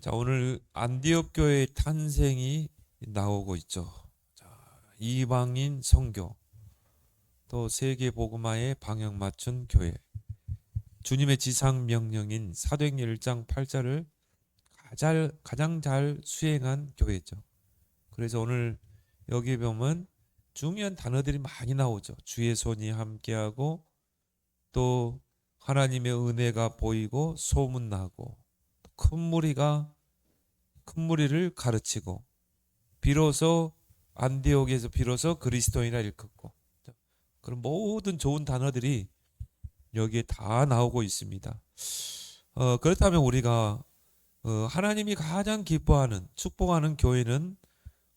자, 오늘 안디옥 교회의 탄생이 나오고 있죠. 자, 이방인 선교, 또 세계 복음화에 방향 맞춘 교회, 주님의 지상 명령인 사도행전 1장 8절을 가장 잘 수행한 교회죠. 그래서 오늘 여기 보면 중요한 단어들이 많이 나오죠. 주의 손이 함께하고, 또 하나님의 은혜가 보이고 소문나고, 큰 무리를 가르치고, 비로소 안디옥에서 비로소 그리스도인이라 일컫고, 그런 모든 좋은 단어들이 여기에 다 나오고 있습니다. 그렇다면 우리가 하나님이 가장 기뻐하는, 축복하는 교회는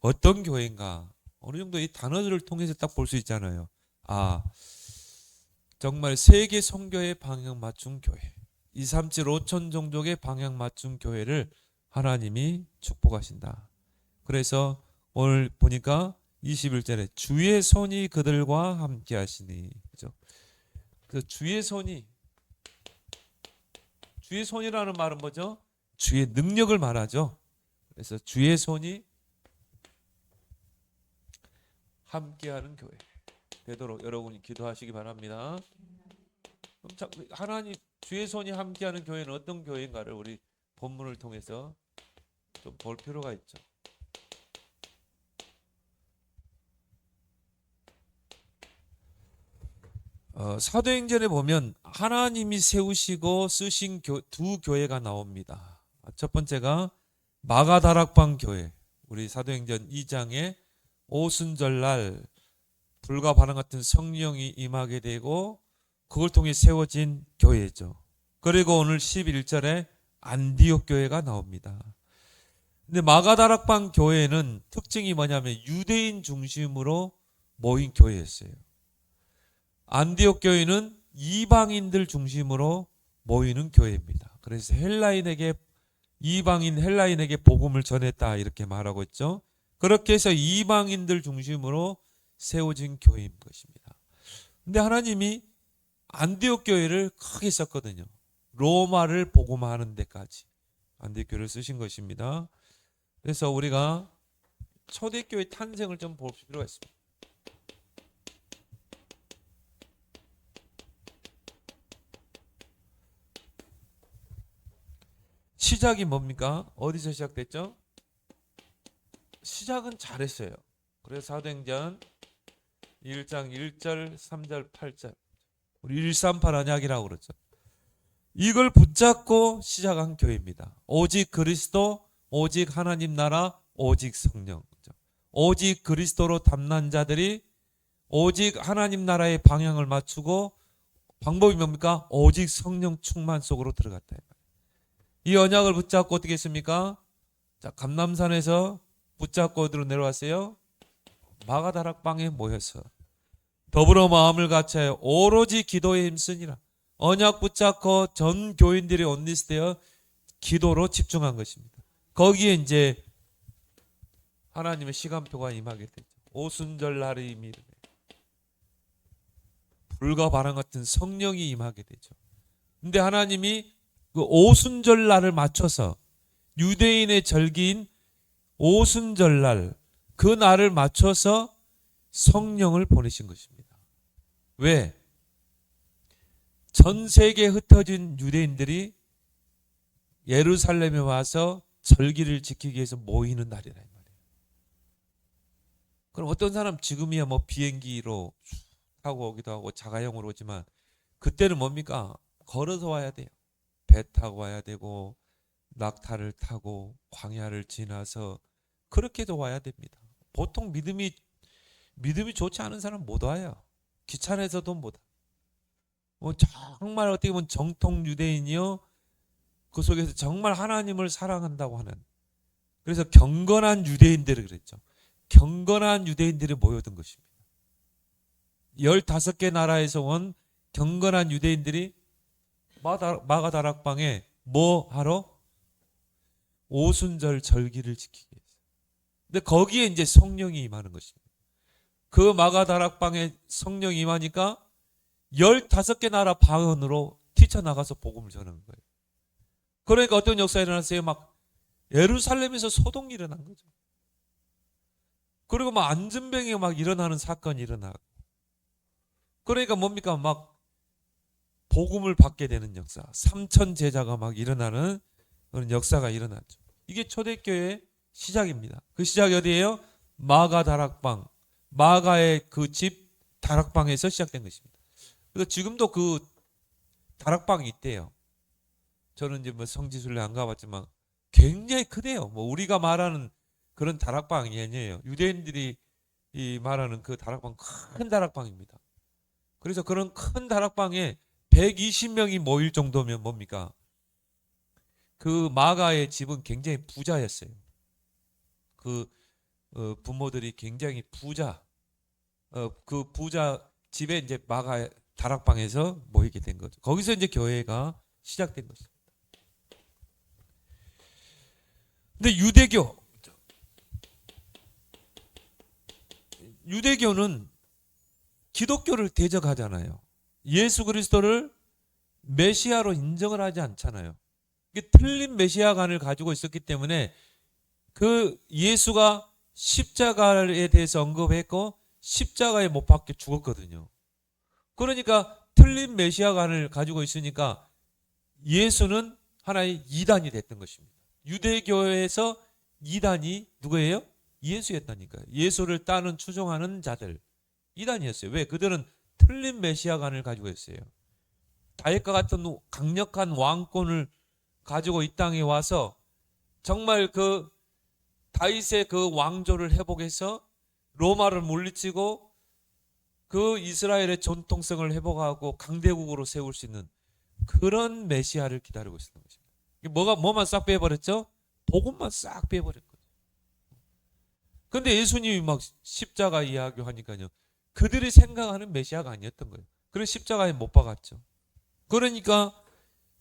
어떤 교회인가? 어느 정도 이 단어들을 통해서 딱 볼 수 있잖아요. 정말 세계 선교에 방향 맞춘 교회, 237 5천 종족의 방향 맞춘 교회를 하나님이 축복하신다. 그래서 오늘 보니까 21절에 주의 손이 그들과 함께 하시니, 그죠? 그 주의 손이라는 말은 뭐죠? 주의 능력을 말하죠. 그래서 주의 손이 함께하는 교회 되도록 여러분이 기도하시기 바랍니다. 그럼 하나님 주의 손이 함께하는 교회는 어떤 교회인가를 우리 본문을 통해서 좀 볼 필요가 있죠. 사도행전에 보면 하나님이 세우시고 쓰신 두 교회가 나옵니다. 첫 번째가 마가다락방 교회, 우리 사도행전 2장에 오순절날 불과 바람 같은 성령이 임하게 되고 그걸 통해 세워진 교회죠. 그리고 오늘 11절에 안디옥 교회가 나옵니다. 근데 마가다락방 교회는 특징이 뭐냐면 유대인 중심으로 모인 교회였어요. 안디옥 교회는 이방인들 중심으로 모이는 교회입니다. 그래서 이방인 헬라인에게 복음을 전했다 이렇게 말하고 있죠. 그렇게 해서 이방인들 중심으로 세워진 교회인 것입니다. 근데 하나님이 안디옥 교회를 크게 썼거든요. 로마를 복음화하는 데까지 안디옥 교회를 쓰신 것입니다. 그래서 우리가 초대교회 탄생을 좀 볼 필요가 있습니다. 시작이 뭡니까? 어디서 시작됐죠? 시작은 잘했어요. 그래서 사도행전 1장 1절, 3절, 8절 우리 138 언약이라고 그러죠. 이걸 붙잡고 시작한 교회입니다. 오직 그리스도, 오직 하나님 나라, 오직 성령. 오직 그리스도로 담난 자들이 오직 하나님 나라의 방향을 맞추고, 방법이 뭡니까? 오직 성령 충만 속으로 들어갔다. 이 언약을 붙잡고 어떻게 했습니까? 자, 감람산에서 붙잡고 어디로 내려왔어요? 마가다락방에 모여서 더불어 마음을 같이하여 오로지 기도에 힘쓰니라. 언약 붙잡고 전 교인들이 온리스트되어 기도로 집중한 것입니다. 거기에 이제 하나님의 시간표가 임하게 되죠. 오순절 날이 이르매 불과 바람 같은 성령이 임하게 되죠. 근데 하나님이 그 오순절 날을 맞춰서 유대인의 절기인 오순절 날, 그 날을 맞춰서 성령을 보내신 것입니다. 왜? 전 세계에 흩어진 유대인들이 예루살렘에 와서 절기를 지키기 위해서 모이는 날이라 말이에요. 그럼 어떤 사람 지금이야 뭐 비행기로 타고 오기도 하고 자가용으로 오지만 그때는 뭡니까? 걸어서 와야 돼요. 배 타고 와야 되고 낙타를 타고 광야를 지나서 그렇게도 와야 됩니다. 보통 믿음이 좋지 않은 사람 못 와요. 귀찮아서도 못 와. 정말 어떻게 보면 정통 유대인이요, 그 속에서 정말 하나님을 사랑한다고 하는, 그래서 경건한 유대인들을 그랬죠. 경건한 유대인들이 모여든 것입니다. 15개 나라에서 온 경건한 유대인들이 마가다락방에 뭐 하러? 오순절 절기를 지키기 위해서. 근데 거기에 이제 성령이 임하는 것입니다. 그 마가다락방에 성령이 임하니까 15개 나라 방언으로 뛰쳐나가서 복음을 전하는 거예요. 그러니까 어떤 역사가 일어났어요? 막 예루살렘에서 소동이 일어난 거죠. 그리고 막 안전병이 막 일어나는 사건이 일어나고. 그러니까 뭡니까? 막 복음을 받게 되는 역사. 3천 제자가 막 일어나는 그런 역사가 일어났죠. 이게 초대교회의 시작입니다. 그 시작이 어디예요? 마가 다락방. 마가의 그 집 다락방에서 시작된 것입니다. 그래서 지금도 그 다락방이 있대요. 저는 이제 뭐 성지순례 안 가봤지만 굉장히 크대요. 뭐 우리가 말하는 그런 다락방이 아니에요. 유대인들이 이 말하는 그 다락방, 큰 다락방입니다. 그래서 그런 큰 다락방에 120명이 모일 정도면 뭡니까? 그 마가의 집은 굉장히 부자였어요. 그 부모들이 굉장히 부자, 그 부자 집에 이제 마가 다락방에서 모이게 된 거죠. 거기서 이제 교회가 시작된 것입니다. 근데 유대교는 기독교를 대적하잖아요. 예수 그리스도를 메시아로 인정을 하지 않잖아요. 이게 틀린 메시아관을 가지고 있었기 때문에 그 예수가 십자가에 대해서 언급했고 십자가에 못 박혀 죽었거든요. 그러니까 틀린 메시아관을 가지고 있으니까 예수는 하나의 이단이 됐던 것입니다. 유대교에서 이단이 누구예요? 예수였다니까요. 예수를 따르는 추종하는 자들 이단이었어요. 왜? 그들은 틀린 메시아관을 가지고 있어요. 다윗과 같은 강력한 왕권을 가지고 이 땅에 와서 정말 그 다윗의 그 왕조를 회복해서 로마를 물리치고 그 이스라엘의 전통성을 회복하고 강대국으로 세울 수 있는 그런 메시아를 기다리고 있었던 것입니다. 뭐만 싹 빼버렸죠? 복음만 싹 빼버렸거든요. 근데 예수님이 막 십자가 이야기하니까요. 그들이 생각하는 메시아가 아니었던 거예요. 그래서 십자가에 못 박았죠. 그러니까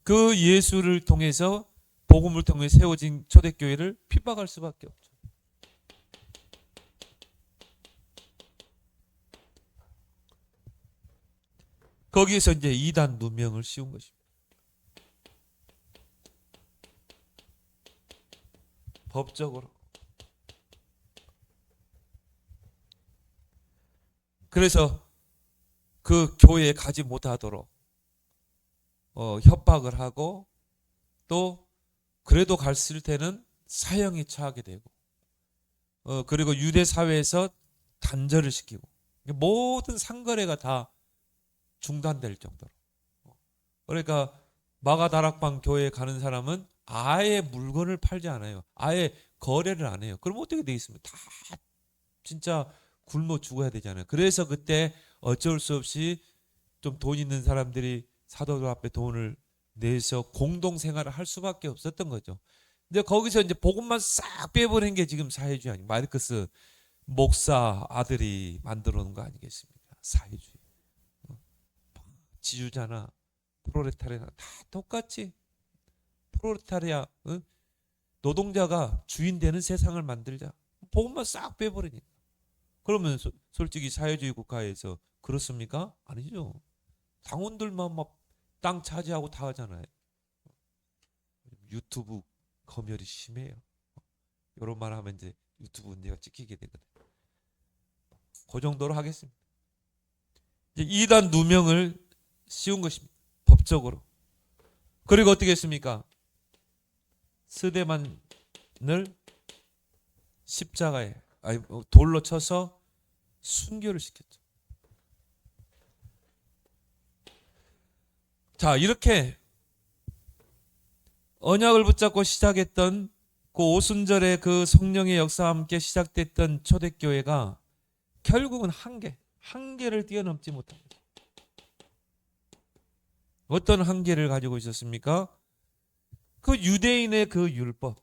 그 예수를 통해서 복음을 통해 세워진 초대교회를 핍박할 수밖에 없죠. 거기에서 이제 이단 누명을 씌운 것입니다. 법적으로. 그래서 그 교회에 가지 못하도록 협박을 하고 또 그래도 갔을 때는 사형에 처하게 되고 그리고 유대 사회에서 단절을 시키고 모든 상거래가 다 중단될 정도로. 그러니까 마가다락방 교회에 가는 사람은 아예 물건을 팔지 않아요. 아예 거래를 안 해요. 그럼 어떻게 되겠습니까? 다 진짜 굶어 죽어야 되잖아요. 그래서 그때 어쩔 수 없이 좀 돈 있는 사람들이 사도들 앞에 돈을 내서 공동생활을 할 수밖에 없었던 거죠. 근데 거기서 이제 복음만 싹 빼버린 게 지금 사회주의 아니에요. 마르크스 목사 아들이 만들어 놓은 거 아니겠습니까? 사회주의. 지주자나 프롤레타리아나 다 똑같이 프롤레타리아 노동자가 주인 되는 세상을 만들자. 복음만 싹 빼버리니까. 그러면 솔직히 사회주의 국가에서 그렇습니까? 아니죠. 당원들만 막 땅 차지하고 다 하잖아요. 유튜브 검열이 심해요. 이런 말 하면 이제 유튜브 내가 찍히게 되거든. 그 정도로 하겠습니다. 이제 이단 누명을 씌운 것입니다. 법적으로. 그리고 어떻게 했습니까? 스데반을 십자가에 돌로 쳐서 순교를 시켰죠. 자, 이렇게 언약을 붙잡고 시작했던 그 오순절의 그 성령의 역사와 함께 시작됐던 초대교회가 결국은 한계를 뛰어넘지 못합니다. 어떤 한계를 가지고 있었습니까? 그 유대인의 그 율법,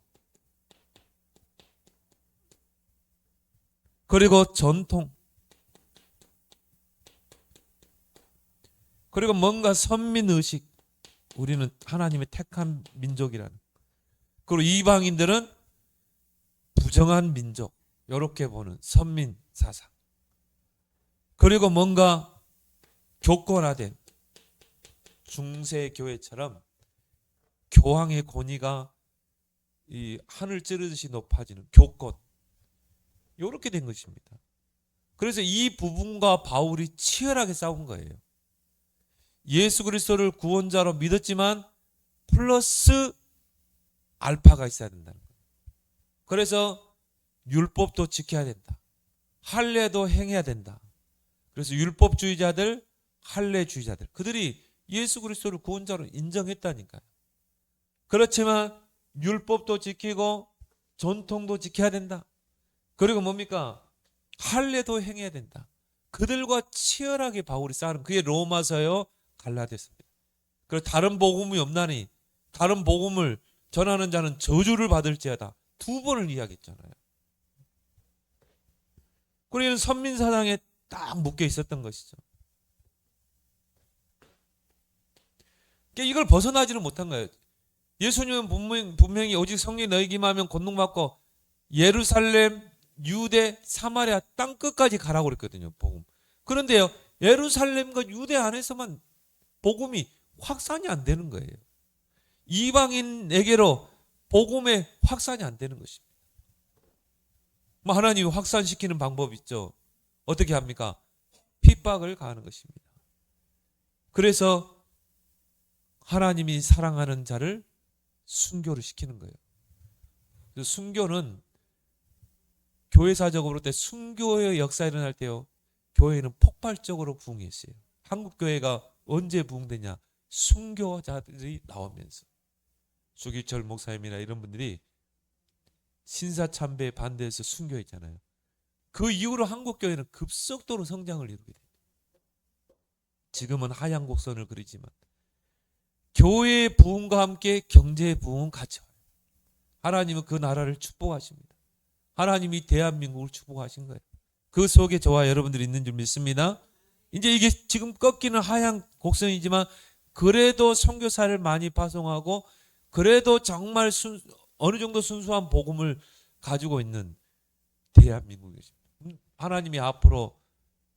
그리고 전통, 그리고 뭔가 선민의식, 우리는 하나님의 택한 민족이라는, 그리고 이방인들은 부정한 민족, 이렇게 보는 선민 사상, 그리고 뭔가 교권화된 중세 교회처럼 교황의 권위가 이 하늘 찌르듯이 높아지는 교권, 이렇게 된 것입니다. 그래서 이 부분과 바울이 치열하게 싸운 거예요. 예수 그리스도를 구원자로 믿었지만 플러스 알파가 있어야 된다는 거예요. 그래서 율법도 지켜야 된다. 할례도 행해야 된다. 그래서 율법주의자들, 할례주의자들, 그들이 예수 그리스도를 구원자로 인정했다니까요. 그렇지만 율법도 지키고 전통도 지켜야 된다. 그리고 뭡니까? 할례도 행해야 된다. 그들과 치열하게 바울이 싸우는, 그게 로마서요, 갈라디아서입니다. 그리고 다른 복음이 없나니 다른 복음을 전하는 자는 저주를 받을지어다. 두 번을 이야기했잖아요. 그리고 선민사상에 딱 묶여 있었던 것이죠. 그러니까 이걸 벗어나지는 못한 거예요. 예수님은 분명히 오직 성령이 너희에게만 하면 권능받고 예루살렘, 유대, 사마리아 땅 끝까지 가라고 그랬거든요. 복음. 그런데요, 예루살렘과 유대 안에서만 복음이 확산이 안 되는 거예요. 이방인에게로 복음의 확산이 안 되는 것입니다. 뭐 하나님이 확산시키는 방법이 있죠. 어떻게 합니까? 핍박을 가하는 것입니다. 그래서 하나님이 사랑하는 자를 순교를 시키는 거예요. 그래서 순교는 교회사적으로 때 순교의 역사가 일어날 때요, 교회는 폭발적으로 부흥했어요. 한국 교회가 언제 부흥되냐? 순교자들이 나오면서. 수기철 목사님이나 이런 분들이 신사참배에 반대해서 순교했잖아요. 그 이후로 한국 교회는 급속도로 성장을 이루게 됩니다. 지금은 하향 곡선을 그리지만 교회의 부흥과 함께 경제의 부흥은 같이 와요. 하나님은 그 나라를 축복하십니다. 하나님이 대한민국을 축복하신 거예요. 그 속에 저와 여러분들이 있는 줄 믿습니다. 이제 이게 지금 꺾이는 하향 곡선이지만 그래도 선교사를 많이 파송하고 그래도 정말 어느 정도 순수한 복음을 가지고 있는 대한민국이죠. 하나님이 앞으로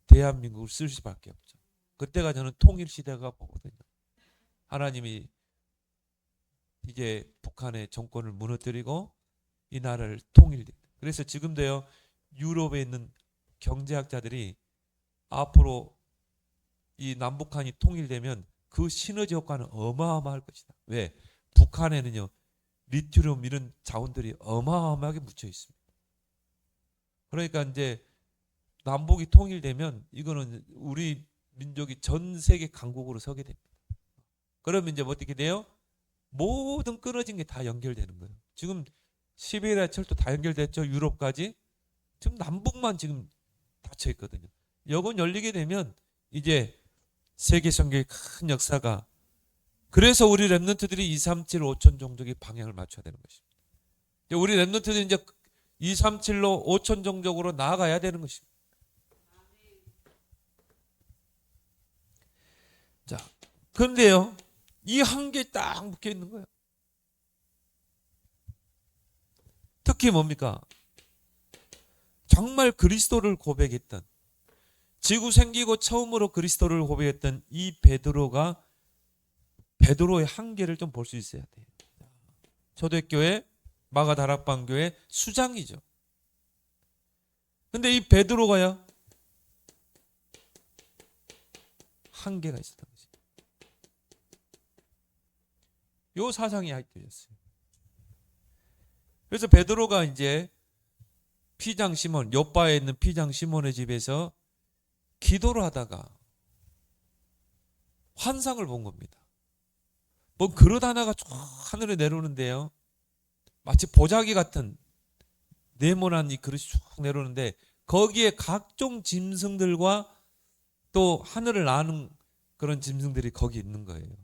대한민국을 쓸 수밖에 없죠. 그때가 저는 통일 시대가 보거든요. 하나님이 이제 북한의 정권을 무너뜨리고 이 나라를 통일됩니다. 그래서 지금도요, 유럽에 있는 경제학자들이 앞으로 이 남북한이 통일되면 그 시너지 효과는 어마어마할 것이다. 왜? 북한에는요, 리튬 이런 자원들이 어마어마하게 묻혀 있습니다. 그러니까 이제 남북이 통일되면 이거는 우리 민족이 전 세계 강국으로 서게 됩니다. 그러면 이제 어떻게 돼요? 모든 끊어진 게 다 연결되는 거예요. 지금 시베리아 철도 다 연결됐죠. 유럽까지. 지금 남북만 지금 닫혀 있거든요. 이건 열리게 되면 이제 세계 선교의 큰 역사가, 그래서 우리 랩런트들이 237, 5천 종족의 방향을 맞춰야 되는 것입니다. 우리 랩런트들이 이제 237로 5천 종족으로 나아가야 되는 것입니다. 자, 그런데요, 이 한계에 딱 묶여 있는 거예요. 특히 뭡니까? 정말 그리스도를 고백했던, 지구 생기고 처음으로 그리스도를 고백했던 이 베드로의 한계를 좀 볼 수 있어야 돼요. 초대교회, 마가다락방교회 수장이죠. 근데 이 베드로가요, 한계가 있었던 거죠. 요 사상이 하이트였어요. 그래서 베드로가 이제 피장 시몬, 요바에 있는 피장 시몬의 집에서 기도를 하다가 환상을 본 겁니다. 뭐 그릇 하나가 쭉 하늘에 내려오는데요, 마치 보자기 같은 네모난 이 그릇이 쭉 내려오는데 거기에 각종 짐승들과 또 하늘을 나는 그런 짐승들이 거기 있는 거예요.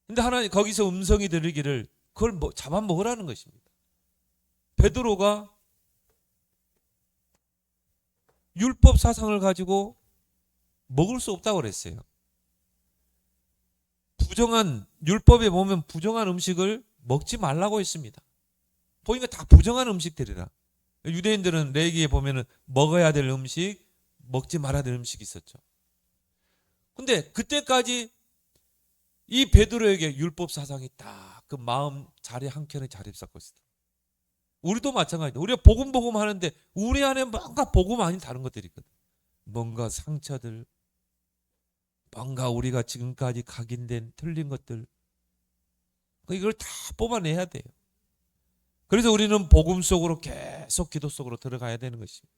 근데 하나님 거기서 음성이 들리기를 그걸 잡아먹으라는 것입니다. 베드로가 율법 사상을 가지고 먹을 수 없다고 그랬어요. 부정한, 율법에 보면 부정한 음식을 먹지 말라고 했습니다. 보니까 다 부정한 음식들이라. 유대인들은 레위기에 보면은 먹어야 될 음식, 먹지 말아야 될 음식이 있었죠. 근데 그때까지 이 베드로에게 율법 사상이 딱 그 마음 자리 한켠에 자리 잡고 있어. 우리도 마찬가지다. 우리가 복음 하는데 우리 안에 뭔가 복음 아닌 다른 것들이 있거든. 뭔가 상처들, 뭔가 우리가 지금까지 각인된 틀린 것들, 이걸 다 뽑아내야 돼요. 그래서 우리는 복음 속으로 계속 기도 속으로 들어가야 되는 것입니다.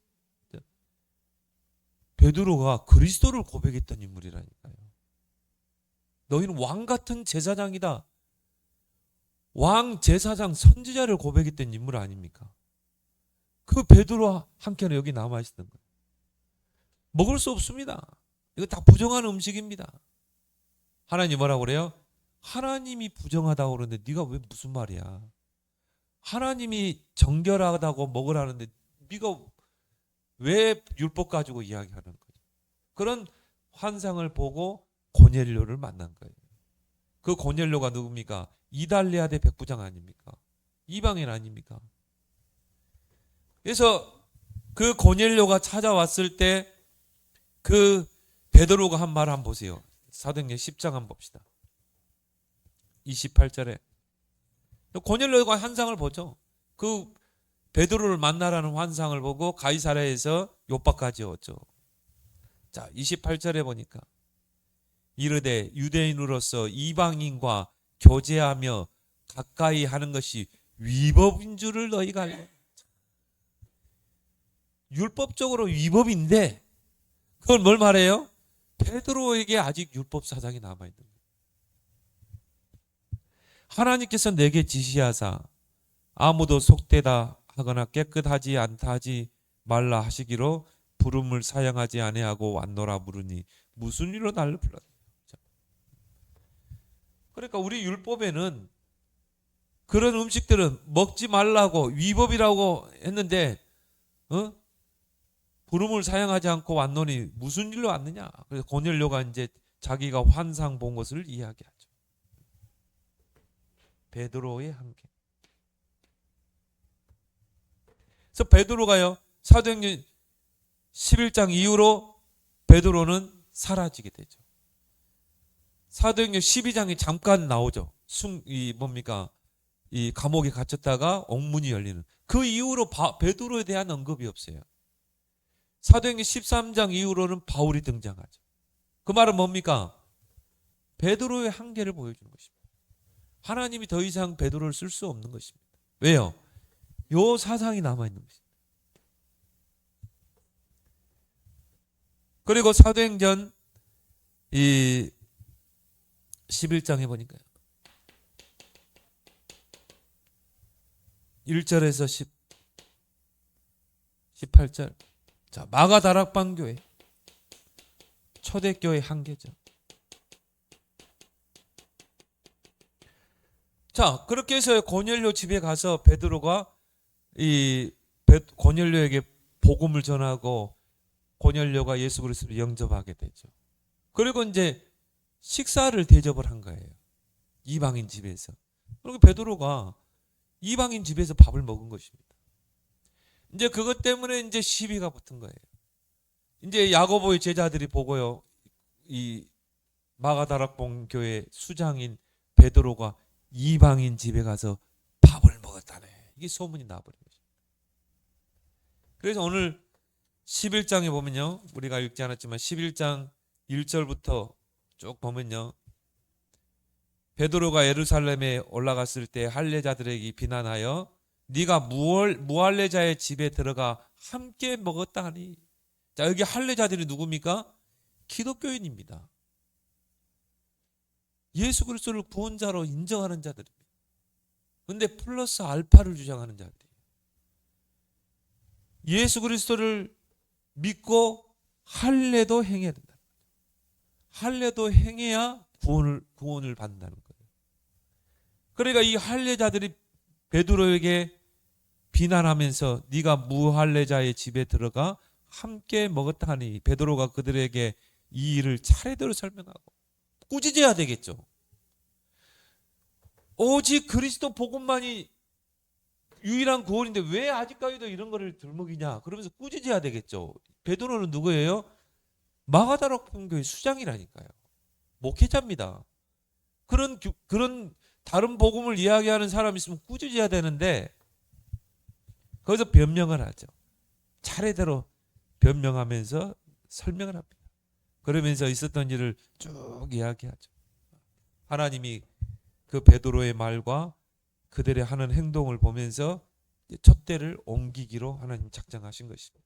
베드로가 그리스도를 고백했던 인물이라니까요. 너희는 왕 같은 제사장이다. 왕 제사장 선지자를 고백했던 인물 아닙니까? 그 베드로 한켠에 여기 남아 있었던 거예요. 먹을 수 없습니다. 이거 다 부정한 음식입니다. 하나님 뭐라고 그래요? 하나님이 부정하다고 그러는데 네가 왜 무슨 말이야? 하나님이 정결하다고 먹으라는데 네가 왜 율법 가지고 이야기하는 거죠? 그런 환상을 보고 고넬료를 만난 거예요. 그 고넬료가 누굽니까? 이달리아 대 백부장 아닙니까? 이방인 아닙니까? 그래서 그 고넬료가 찾아왔을 때 그 베드로가 한 말 한번 보세요. 사도행전 10장 한번 봅시다. 28절에 고넬료가 환상을 보죠. 그 베드로를 만나라는 환상을 보고 가이사랴에서 요바까지 왔죠. 자, 28절에 보니까 이르되 유대인으로서 이방인과 교제하며 가까이 하는 것이 위법인 줄을 너희가 알라. 율법적으로 위법인데 그걸 뭘 말해요? 베드로에게 아직 율법 사상이 남아있는 거예요. 하나님께서 내게 지시하사 아무도 속되다 하거나 깨끗하지 않다 하지 말라 하시기로 부름을 사양하지 아니하고 왔노라 물으니 무슨 일로 나를 불렀냐. 그러니까 우리 율법에는 그런 음식들은 먹지 말라고 위법이라고 했는데 부름을 사양하지 않고 왔노니 무슨 일로 왔느냐. 그래서 고넬료가 이제 자기가 환상 본 것을 이야기하죠. 베드로의 한계. 그래서 베드로가요 사도행전 11장 이후로 베드로는 사라지게 되죠. 사도행전 12장이 잠깐 나오죠. 이 감옥에 갇혔다가 옥문이 열리는. 그 이후로 베드로에 대한 언급이 없어요. 사도행전 13장 이후로는 바울이 등장하죠. 그 말은 뭡니까? 베드로의 한계를 보여주는 것입니다. 하나님이 더 이상 베드로를 쓸 수 없는 것입니다. 왜요? 요 사상이 남아있는 것입니다. 그리고 사도행전 이 11장에 보니까요. 1절에서 18절. 자, 마가다락방 교회. 초대교회 한계죠. 자, 그렇게 해서 고넬료 집에 가서 베드로가 고넬료에게 복음을 전하고 고넬료가 예수 그리스도를 영접하게 되죠. 그리고 이제 식사를 대접을 한 거예요. 이방인 집에서. 그리고 베드로가 이방인 집에서 밥을 먹은 것입니다. 이제 그것 때문에 이제 시비가 붙은 거예요. 이제 야고보의 제자들이 보고요. 이 마가다락봉 교회 수장인 베드로가 이방인 집에 가서 밥을 먹었다네. 이게 소문이 나버린 거죠. 그래서 오늘 11장에 보면요. 우리가 읽지 않았지만 11장 1절부터 쭉 보면요. 베드로가 예루살렘에 올라갔을 때 할례자들에게 비난하여 네가 무할례자의 집에 들어가 함께 먹었다 하니. 자, 여기 할례자들이 누굽니까? 기독교인입니다. 예수 그리스도를 구원자로 인정하는 자들입니다. 그런데 플러스 알파를 주장하는 자들이에요. 예수 그리스도를 믿고 할례도 행해야 된다. 할례도 행해야 구원을 받는다는 거예요. 그러니까 이 할례자들이 베드로에게 비난하면서 네가 무할례자의 집에 들어가 함께 먹었다 하니 베드로가 그들에게 이 일을 차례대로 설명하고 꾸짖어야 되겠죠. 오직 그리스도 복음만이 유일한 구원인데 왜 아직까지도 이런 거를 들먹이냐 그러면서 꾸짖어야 되겠죠. 베드로는 누구예요? 마가다락 교회 수장이라니까요. 목회자입니다. 그런 다른 복음을 이야기하는 사람이 있으면 꾸짖어야 되는데 거기서 변명을 하죠. 차례대로 변명하면서 설명을 합니다. 그러면서 있었던 일을 쭉 이야기하죠. 하나님이 그 베드로의 말과 그들의 하는 행동을 보면서 촛대를 옮기기로 하나님 작정하신 것입니다.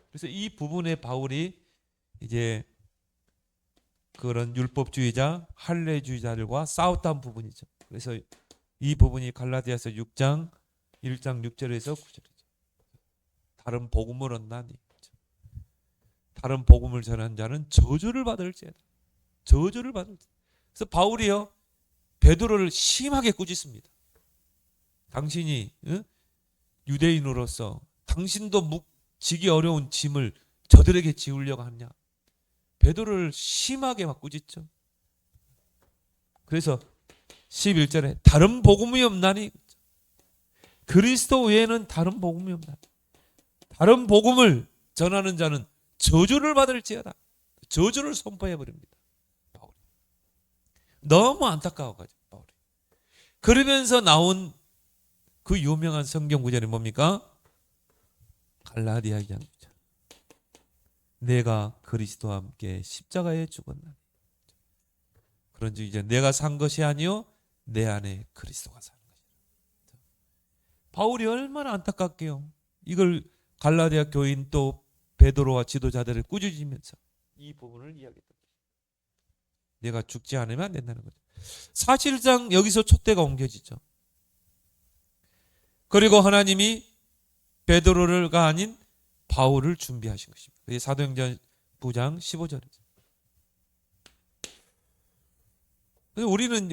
그래서 이 부분에 바울이 이제 그런 율법주의자, 할례주의자들과 싸웠던 부분이죠. 그래서 이 부분이 갈라디아서 6장 1장 6절에서 9절이죠. 다른 복음을 얻나니 다른 복음을 전한 자는 저주를 받을지어다. 저주를 받을지어다. 그래서 바울이요 베드로를 심하게 꾸짖습니다. 당신이 유대인으로서 당신도 지기 어려운 짐을 저들에게 지우려고 하냐. 베드로를 심하게 막 꾸짖죠. 그래서 11절에 다른 복음이 없나니 그리스도 외에는 다른 복음이 없나니 다른 복음을 전하는 자는 저주를 받을지어다. 저주를 선포해 버립니다. 바울이. 너무 안타까워가지고 바울이. 그러면서 나온 그 유명한 성경 구절이 뭡니까? 갈라디아 2장 6절. 내가 그리스도와 함께 십자가에 죽었나니 그런즉 이제 내가 산 것이 아니요 내 안에 그리스도가 사는 것이라. 바울이 얼마나 안타깝게요. 이걸 갈라디아 교인 또 베드로와 지도자들을 꾸짖으면서 이 부분을 이야기했다. 내가 죽지 않으면 안 된다는 거죠. 사실상 여기서 촛대가 옮겨지죠. 그리고 하나님이 베드로가 아닌 바울을 준비하신 것입니다. 그게 사도행전 9장 15절이죠.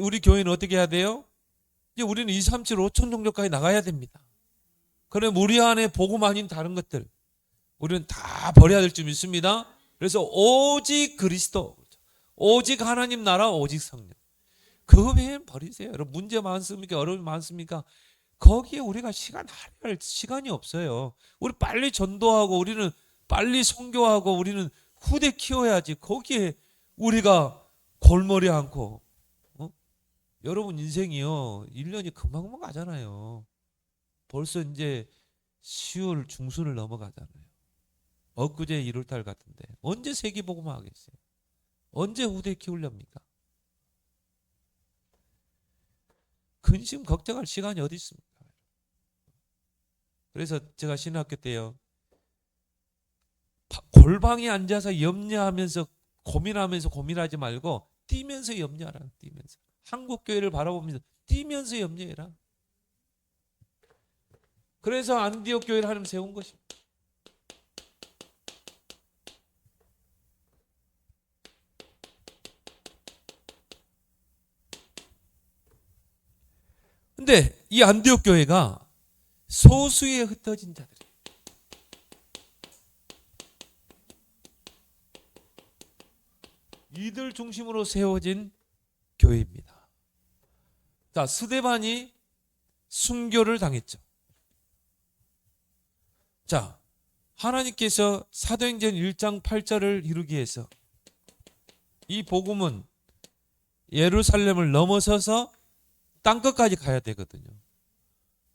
우리 교회는 어떻게 해야 돼요? 이제 우리는 2, 3, 7, 5천 종족까지 나가야 됩니다. 그럼 우리 안에 복음 아닌 다른 것들 우리는 다 버려야 될 줄 믿습니다. 그래서 오직 그리스도, 오직 하나님 나라, 오직 성령. 그거 외에는 버리세요. 여러분 문제 많습니까? 어려움이 많습니까? 거기에 우리가 할애할 시간이 없어요. 우리 빨리 전도하고 우리는 빨리 선교하고 우리는 후대 키워야지. 거기에 우리가 골머리 않고 여러분 인생이요 1년이 금방금방 가잖아요. 벌써 이제 10월 중순을 넘어가잖아요. 엊그제 1월달 같은데 언제 세계복음화 하겠어요? 언제 후대 키우렵니까? 근심 걱정할 시간이 어디 있습니까? 그래서 제가 신학교 때요 골방에 앉아서 염려하면서 고민하지 말고 뛰면서 염려하라. 뛰면서 한국 교회를 바라보면서 뛰면서 염려해라. 그래서 안디옥 교회를 하나님 세운 것입니다. 근데 이 안디옥 교회가 소수에 흩어진 자들, 이들 중심으로 세워진 교회입니다. 자, 스데반이 순교를 당했죠. 자, 하나님께서 사도행전 1장 8절을 이루기 위해서 이 복음은 예루살렘을 넘어서서 땅끝까지 가야 되거든요.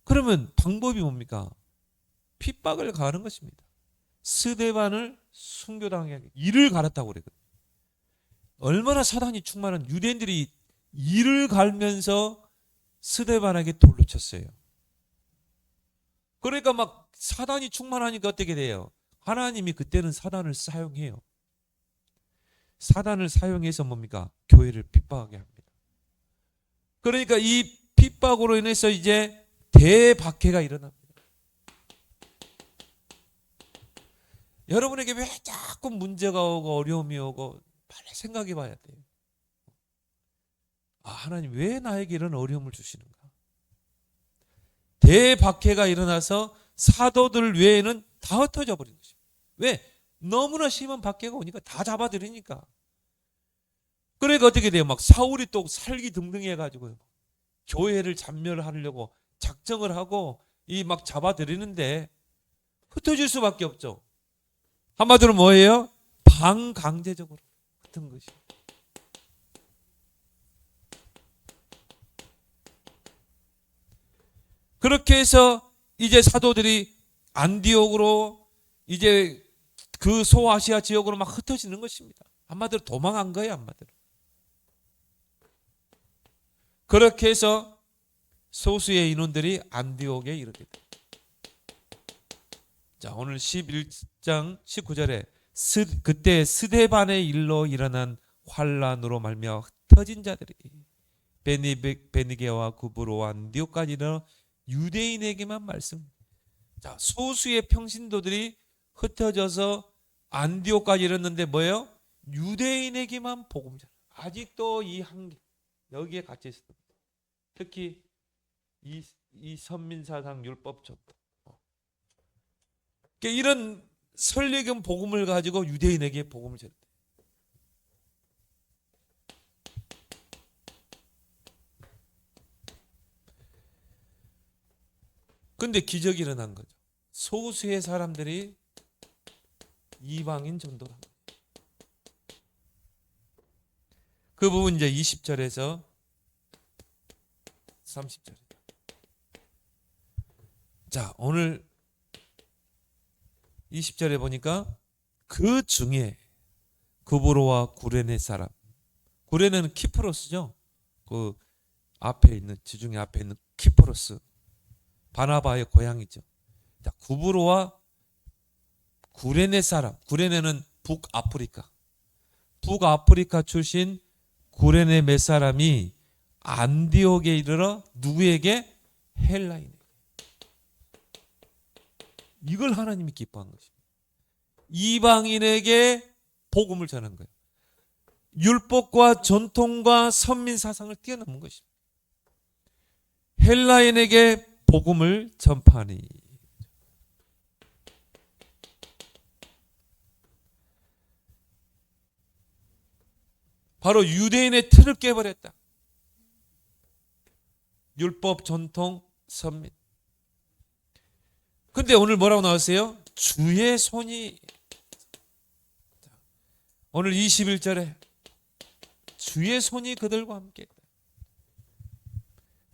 그러면 방법이 뭡니까? 핍박을 가하는 것입니다. 스데반을 순교당하게 하기. 이를 갈았다고 그랬거든요. 얼마나 사단이 충만한 유대인들이 이를 갈면서 스데반에게 돌로 쳤어요. 그러니까 막 사단이 충만하니까 어떻게 돼요? 하나님이 그때는 사단을 사용해요. 사단을 사용해서 뭡니까? 교회를 핍박하게 합니다. 그러니까 이 핍박으로 인해서 이제 대박해가 일어납니다. 여러분에게 왜 자꾸 문제가 오고 어려움이 오고 빨리 생각해 봐야 돼요. 아, 하나님 왜 나에게 이런 어려움을 주시는가? 대박해가 일어나서 사도들 외에는 다 흩어져 버린 것입니다. 왜? 너무나 심한 박해가 오니까 다 잡아들이니까. 그러니까 어떻게 돼요? 막 사울이 또 살기 등등 해가지고요. 교회를 잔멸하려고 작정을 하고 이 막 잡아들이는데 흩어질 수밖에 없죠. 한마디로 뭐예요? 반강제적으로 흩은 것이. 그렇게 해서 이제 사도들이 안디옥으로 이제 그 소아시아 지역으로 막 흩어지는 것입니다. 한마디로 도망한 거예요, 한마디로. 그렇게 해서 소수의 인원들이 안디옥에 이르게 됩니다. 자, 오늘 11장 19절에 그때 스데반의 일로 일어난 환란으로 말미암아 흩어진 자들이 베니게와 구브로와 안디옥까지 이르러 유대인에게만 말씀. 자, 소수의 평신도들이 흩어져서 안디옥까지 이르렀는데 뭐예요? 유대인에게만 복음 전하. 아직도 이 한계 여기에 갇혀 있습니다. 특히 이 선민사상 율법 전도. 그러니까 이런 설레금 복음을 가지고 유대인에게 복음을 전해. 근데 기적이 일어난 거죠. 소수의 사람들이 이방인 전도를 한 거예요. 그 부분 이제 20절에서 30절. 자, 오늘 20절에 보니까 그 중에 구브로와 구레네 사람. 구레네는 키프로스죠. 그 앞에 있는 지중해 앞에 있는 키프로스. 바나바의 고향이죠. 자, 구브로와 구레네 사람. 구레네는 북아프리카 출신 구레네 몇 사람이 안디옥에 이르러 누구에게? 헬라인에게. 이걸 하나님이 기뻐한 것입니다. 이방인에게 복음을 전한 거예요. 율법과 전통과 선민 사상을 뛰어넘은 것입니다. 헬라인에게 복음을 전파하니. 바로 유대인의 틀을 깨버렸다. 율법, 전통, 선민. 근데 오늘 뭐라고 나왔어요? 주의 손이. 오늘 21절에 주의 손이 그들과 함께 했다.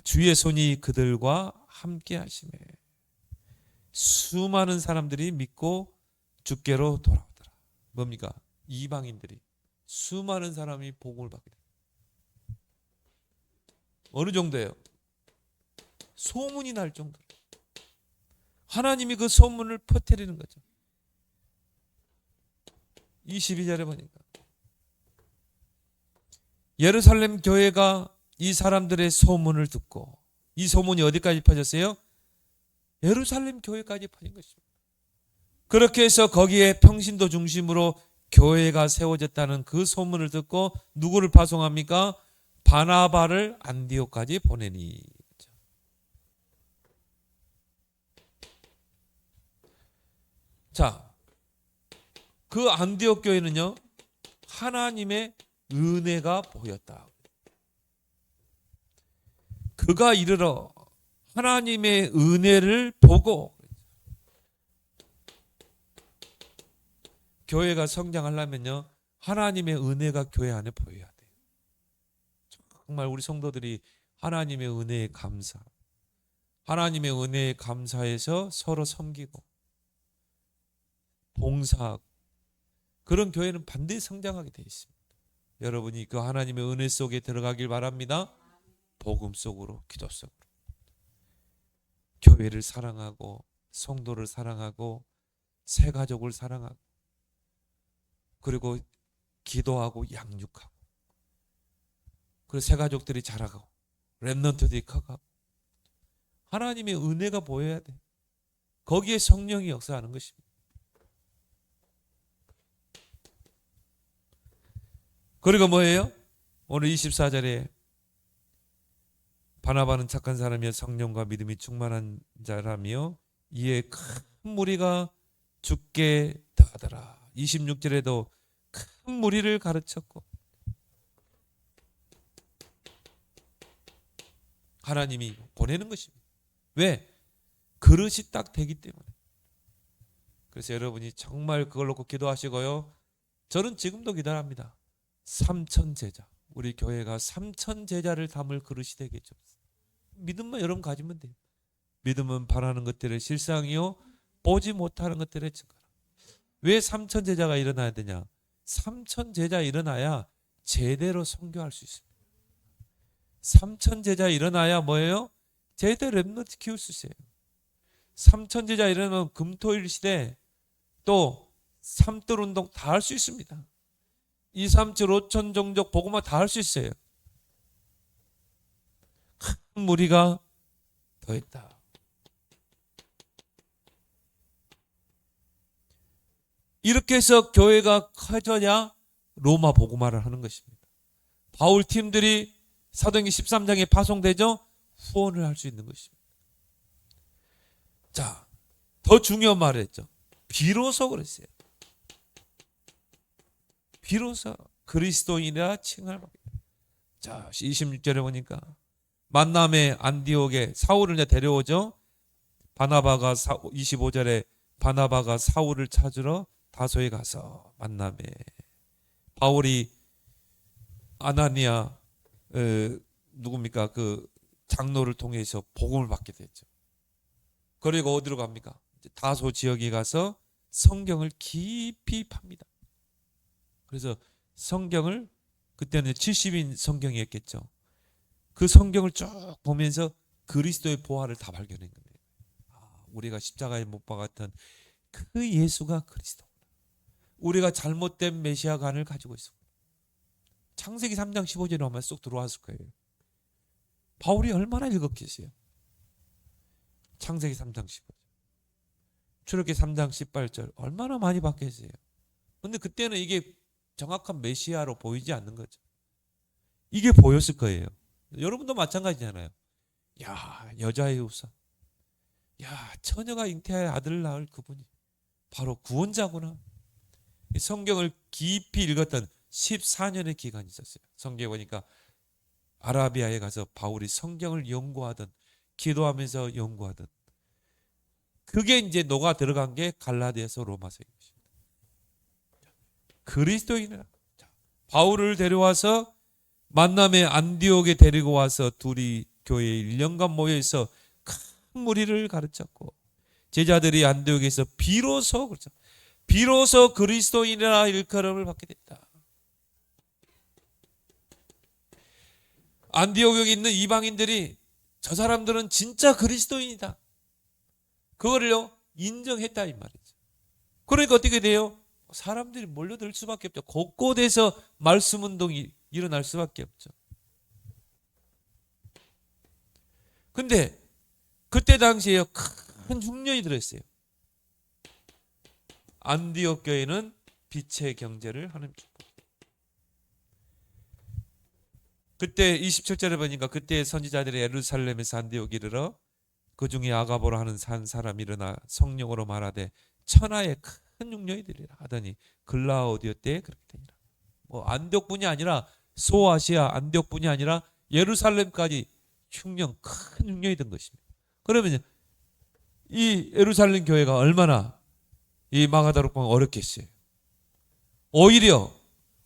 주의 손이 그들과 함께 하시매 수많은 사람들이 믿고 주께로 돌아오더라. 뭡니까? 이방인들이 수많은 사람이 복음을 받게 됩니다. 어느 정도예요? 소문이 날 정도로. 하나님이 그 소문을 퍼뜨리는 거죠. 22절에 보니까 예루살렘 교회가 이 사람들의 소문을 듣고, 이 소문이 어디까지 퍼졌어요? 예루살렘 교회까지 퍼진 것입니다. 그렇게 해서 거기에 평신도 중심으로 교회가 세워졌다는 그 소문을 듣고 누구를 파송합니까? 바나바를 안디옥까지 보내니. 자, 그 안디옥 교회는요, 하나님의 은혜가 보였다. 그가 이르러 하나님의 은혜를 보고, 교회가 성장하려면요, 하나님의 은혜가 교회 안에 보여야 돼요. 정말 우리 성도들이 하나님의 은혜에 감사, 하나님의 은혜에 감사해서 서로 섬기고 봉사하고, 그런 교회는 반드시 성장하게 되어 있습니다. 여러분이 그 하나님의 은혜 속에 들어가길 바랍니다. 복음 속으로, 기도 속으로. 교회를 사랑하고 성도를 사랑하고 새 가족을 사랑하고, 그리고 기도하고 양육하고, 그리고 새 가족들이 자라가고 렘넌트들이 커가고, 하나님의 은혜가 보여야 돼. 거기에 성령이 역사하는 것입니다. 그리고 뭐예요? 오늘 24절에 바나바는 착한 사람이여 성령과 믿음이 충만한 자라며 이에 큰 무리가 죽게 더하더라. 26절에도 큰 무리를 가르쳤고, 하나님이 보내는 것입니다. 왜? 그릇이 딱 되기 때문에. 그래서 여러분이 정말 그걸 놓고 기도하시고요. 저는 지금도 기도합니다. 3천 제자, 우리 교회가 3천 제자를 담을 그릇이 되게 해주옵소서. 믿음만 여러분 가지면 돼요. 믿음은 바라는 것들의 실상이요 보지 못하는 것들의 증거라. 왜 삼천 제자가 일어나야 되냐? 삼천 제자 일어나야 제대로 선교할 수 있습니다. 삼천 제자 일어나야 뭐예요? 제대로 렘넌트 키울 수 있어요. 삼천 제자 일어나면 금토일 시대 또 삼뜰 운동 다 할 수 있습니다. 2, 3칠 5천 종족 복음화 다 할 수 있어요. 큰 무리가 더했다. 이렇게 해서 교회가 커져야 로마 복음화를 하는 것입니다. 바울 팀들이 사도행전 13장에 파송되죠. 후원을 할 수 있는 것입니다. 자, 더 중요한 말을 했죠. 비로소 그랬어요. 비로소 그리스도인이라 칭할 받게. 자, 26절에 보니까 만남의 안디옥에 사울을 이제 데려오죠. 바나바가 25절에 바나바가 사울을 찾으러 다소에 가서 만남에 바울이 아나니아 누굽니까? 그 장로를 통해서 복음을 받게 됐죠. 그리고 어디로 갑니까? 다소 지역에 가서 성경을 깊이 팝니다. 그래서 성경을 그때는 70인 성경이었겠죠. 그 성경을 쭉 보면서 그리스도의 보화를 다 발견한 거예요. 우리가 십자가에 못 박았던 그 예수가 그리스도. 우리가 잘못된 메시아관을 가지고 있습니다. 창세기 3장 15절에 오면 쏙 들어왔을 거예요. 바울이 얼마나 읽었겠어요. 창세기 3장 15절, 출애굽기 3장 18절 얼마나 많이 봤겠어요. 근데 그때는 이게 정확한 메시아로 보이지 않는 거죠. 이게 보였을 거예요. 여러분도 마찬가지잖아요. 야, 여자의 우상. 야, 처녀가 잉태하여 아들을 낳을 그분이 바로 구원자구나. 성경을 깊이 읽었던 14년의 기간이 있었어요. 성경에 보니까 아라비아에 가서 바울이 성경을 연구하던, 기도하면서 연구하던, 그게 이제 녹아 들어간 게 갈라디아서 로마서입니다. 그리스도인이라. 바울을 데려와서 만남의 안디옥에 데리고 와서 둘이 교회에 1년간 모여서 큰 무리를 가르쳤고, 제자들이 안디옥에서 비로소, 그렇죠, 비로소 그리스도인이라 일컬음을 받게 됐다. 안디옥에 있는 이방인들이 저 사람들은 진짜 그리스도인이다, 그거를요 인정했다 이 말이죠. 그러니까 어떻게 돼요? 사람들이 몰려들 수밖에 없죠. 곳곳에서 말씀 운동이 일어날 수밖에 없죠. 근데 그때 당시에 큰 흉년이 들었어요. 안디옥 교회는 빛의 경제를 하는 축복. 그때 27절에 보니까 그때 선지자들이 예루살렘에서 안디옥에 이르러 그 중에 아가보라 하는 한 사람이 일어나 성령으로 말하되 천하에 큰 흉년이 되리라 하더니 글라우디오 때에 그렇게 되니라. 뭐 안디옥뿐이 아니라 소아시아 안디옥뿐이 아니라 예루살렘까지 흉년, 큰 흉년이 된 것입니다. 그러면 이 예루살렘 교회가 얼마나 이 마가다락방 어렵겠어요. 오히려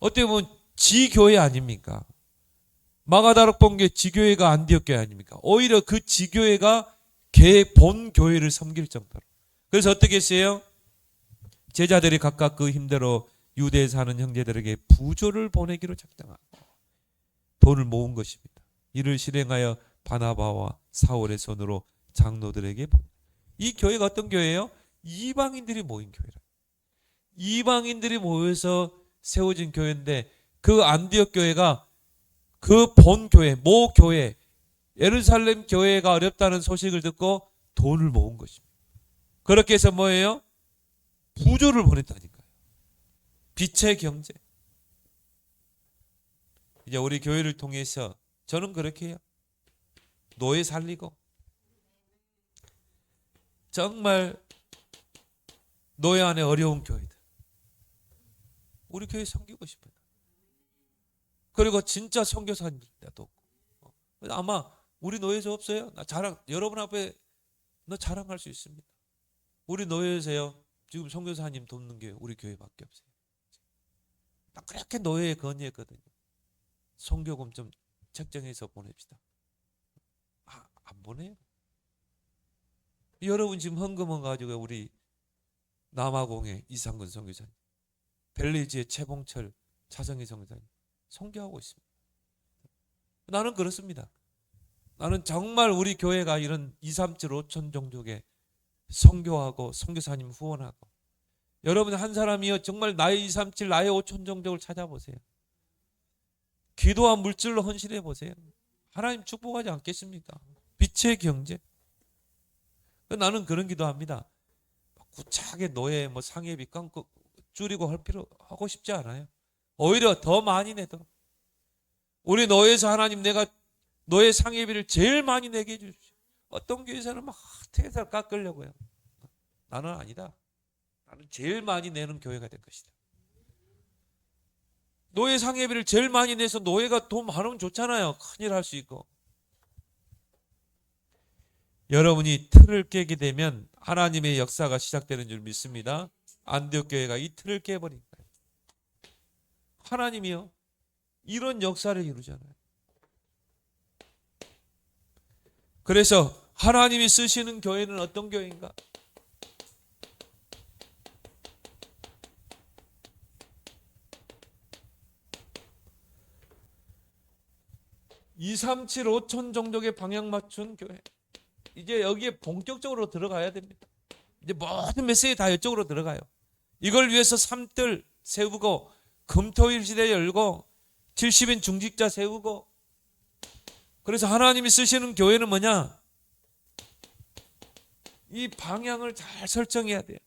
어떻게 보면 지교회 아닙니까? 마가다락방교회 지교회가 안디옥 교회 아닙니까? 오히려 그 지교회가 본 교회를 섬길 정도로. 그래서 어떻게 했어요? 제자들이 각각 그 힘대로 유대에 사는 형제들에게 부조를 보내기로 작정하고 돈을 모은 것입니다. 이를 실행하여 바나바와 사울의 손으로 장로들에게 보내. 이 교회가 어떤 교회예요? 이방인들이 모인 교회라. 이방인들이 모여서 세워진 교회인데 그 안디옥 교회가 그 본 교회, 모 교회, 예루살렘 교회가 어렵다는 소식을 듣고 돈을 모은 것입니다. 그렇게 해서 뭐예요? 부조를 보냈다니까요. 빛의 경제. 이제 우리 교회를 통해서 저는 그렇게 해요. 노예 살리고 정말 노예 안에 어려운 교회들 우리 교회 섬기고 싶어요. 그리고 진짜 선교사님들도 없고. 아마 우리 노예소 없어요? 나 여러분 앞에 너 자랑할 수 있습니다. 우리 노예세요. 지금 선교사님 돕는 게 우리 교회밖에 없어요. 나 그렇게 노예에 건의했거든요. 선교금 좀 책정해서 보냅시다. 안 보내요. 여러분 지금 헌금원 가지고 우리 남아공의 이상근 선교사님, 벨리즈의 최봉철 차정희 선교사님 선교하고 있습니다. 나는 그렇습니다. 나는 정말 우리 교회가 이런 2, 3, 7, 5천 종족에 선교하고 선교사님 후원하고, 여러분 한 사람이요 정말 나의 2, 3, 7 나의 5천 종족을 찾아보세요. 기도와 물질로 헌신해 보세요. 하나님 축복하지 않겠습니까? 빛의 경제. 나는 그런 기도합니다. 구차하게 노예 상회비 깡고 줄이고 할 필요 하고 싶지 않아요. 오히려 더 많이 내도록. 우리 노예에서 하나님 내가 노예 상회비를 제일 많이 내게 해주십시오. 어떤 교회에서는 막 퇴사를 깎으려고요. 나는 아니다. 나는 제일 많이 내는 교회가 될 것이다. 노예 상회비를 제일 많이 내서 노예가 돈 많으면 좋잖아요. 큰일 할 수 있고. 여러분이 틀을 깨게 되면 하나님의 역사가 시작되는 줄 믿습니다. 안디옥 교회가 이 틀을 깨버린 거예요. 하나님이요 이런 역사를 이루잖아요. 그래서 하나님이 쓰시는 교회는 어떤 교회인가? 2, 3, 7, 5천 종족의 방향 맞춘 교회. 이제 여기에 본격적으로 들어가야 됩니다. 이제 모든 메시지 다 이쪽으로 들어가요. 이걸 위해서 3뜰 세우고 금토일 시대 열고 70인 중직자 세우고. 그래서 하나님이 쓰시는 교회는 뭐냐? 이 방향을 잘 설정해야 돼요.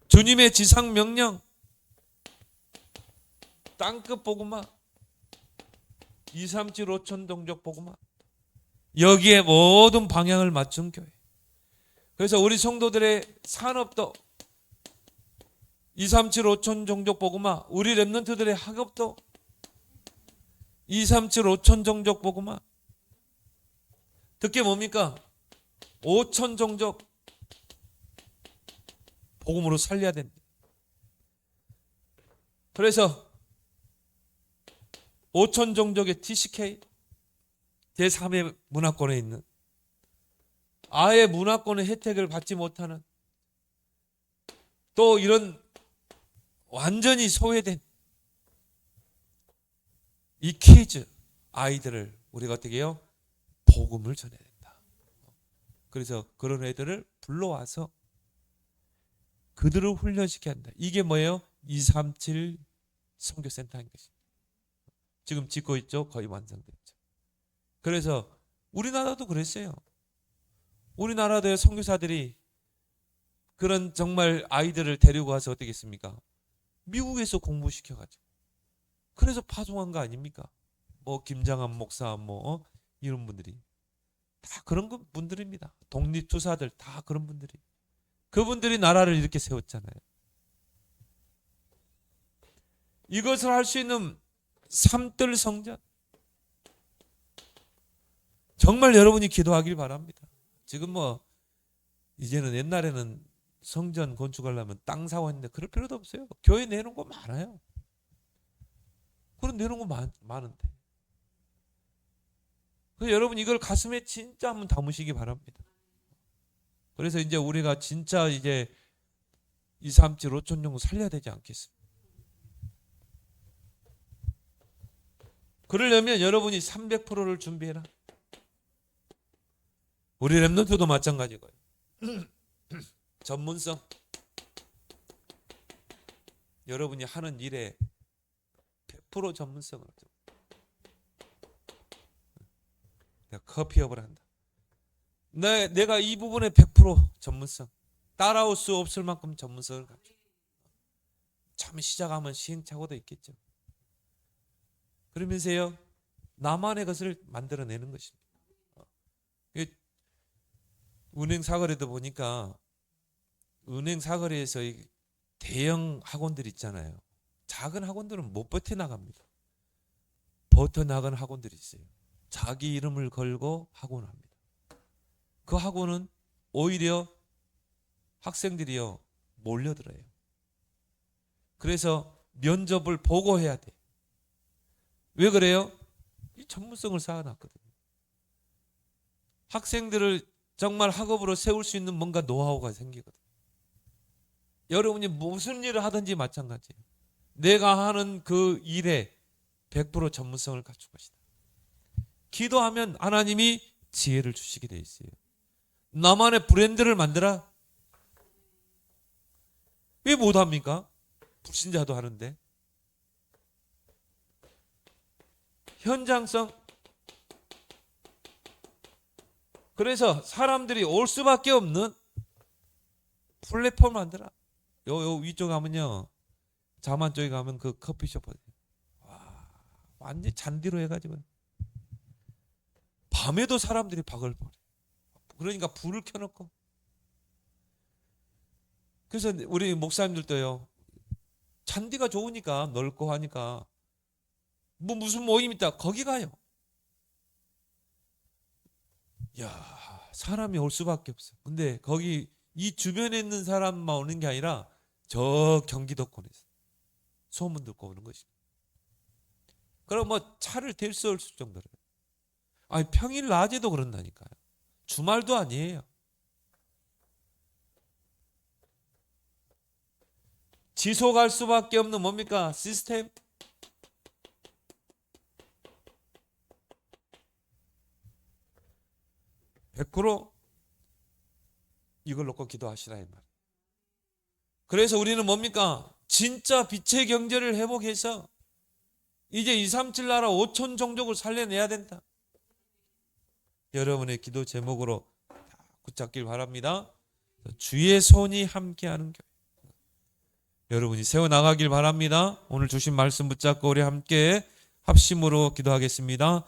주님의 지상 명령, 땅끝 복음화, 2, 3, 7, 5천 종족 복음화, 여기에 모든 방향을 맞춘 교회. 그래서 우리 성도들의 산업도 2, 3, 7, 5천 종족 복음화, 우리 렘넌트들의 학업도 2, 3, 7, 5천 종족 복음화. 특히 뭡니까? 5천 종족 복음으로 살려야 됩니다. 그래서 5천 종족의 TCK 제3의 문화권에 있는, 아예 문화권의 혜택을 받지 못하는, 또 이런 완전히 소외된 이 키즈 아이들을 우리가 어떻게 해요? 복음을 전해야 된다. 그래서 그런 애들을 불러와서 그들을 훈련시켜야 한다. 이게 뭐예요? 237 선교센터인 것입니다. 지금 짓고 있죠? 거의 완성됐죠. 그래서 우리나라도 그랬어요. 우리나라도의 선교사들이 그런 정말 아이들을 데리고 와서 어떻게 했습니까? 미국에서 공부시켜가지고. 그래서 파송한 거 아닙니까? 김장한 목사 이런 분들이 다 그런 분들입니다. 독립투사들 다 그런 분들이. 그분들이 나라를 이렇게 세웠잖아요. 이것을 할 수 있는 삼뜰 성전, 정말 여러분이 기도하길 바랍니다. 지금 이제는 옛날에는 성전 건축하려면 땅 사고 했는데 그럴 필요도 없어요. 교회 내놓은 거 많아요. 그런 내놓은 거 많은데. 그래서 여러분 이걸 가슴에 진짜 한번 담으시기 바랍니다. 그래서 이제 우리가 진짜 이제 2, 3, 7, 5천 정도 살려야 되지 않겠습니까? 그러려면 여러분이 300%를 준비해라. 우리 렘넌트도 마찬가지고요. 전문성. 여러분이 하는 일에 100% 전문성을 가지고. 내가 커피업을 한다. 내가 이 부분에 100% 전문성, 따라올 수 없을 만큼 전문성을 가지고. 처음에 시작하면 시행착오도 있겠죠. 그러면서요, 나만의 것을 만들어내는 것입니다. 은행 사거리도 보니까 은행 사거리에서 대형 학원들 있잖아요. 작은 학원들은 못 버텨나갑니다. 버텨나가는 학원들이 있어요. 자기 이름을 걸고 학원을 합니다. 그 학원은 오히려 학생들이요 몰려들어요. 그래서 면접을 보고 해야 돼. 왜 그래요? 이 전문성을 쌓아놨거든요. 학생들을 정말 학업으로 세울 수 있는 뭔가 노하우가 생기거든요. 여러분이 무슨 일을 하든지 마찬가지예요. 내가 하는 그 일에 100% 전문성을 갖출 것이다. 기도하면 하나님이 지혜를 주시게 돼 있어요. 나만의 브랜드를 만들어. 왜 못합니까? 불신자도 하는데. 현장성. 그래서 사람들이 올 수밖에 없는 플랫폼을 만들어. 요 위쪽 가면요, 자만 쪽에 가면 그 커피숍 어디. 와, 완전 잔디로 해가지고 밤에도 사람들이 박을 벌여. 그러니까 불을 켜놓고. 그래서 우리 목사님들도요, 잔디가 좋으니까, 넓고 하니까 뭐 무슨 모임 있다 거기 가요. 야, 사람이 올 수밖에 없어. 근데 거기 이 주변에 있는 사람만 오는 게 아니라 저 경기도권에서 소문 듣고 오는 것입니다. 그럼 뭐 차를 댈 수 없을 정도로. 아니, 평일 낮에도 그런다니까요. 주말도 아니에요. 지속할 수밖에 없는 뭡니까? 시스템. (100% 이걸 놓고 기도하시라 이 말. 그래서 우리는 뭡니까? 진짜 빛의 경제를 회복해서 이제 237 나라 5천 종족을 살려내야 된다. 여러분의 기도 제목으로 붙잡길 바랍니다. 주의 손이 함께하는 교회. 여러분이 세워나가길 바랍니다. 오늘 주신 말씀 붙잡고 우리 함께 합심으로 기도하겠습니다.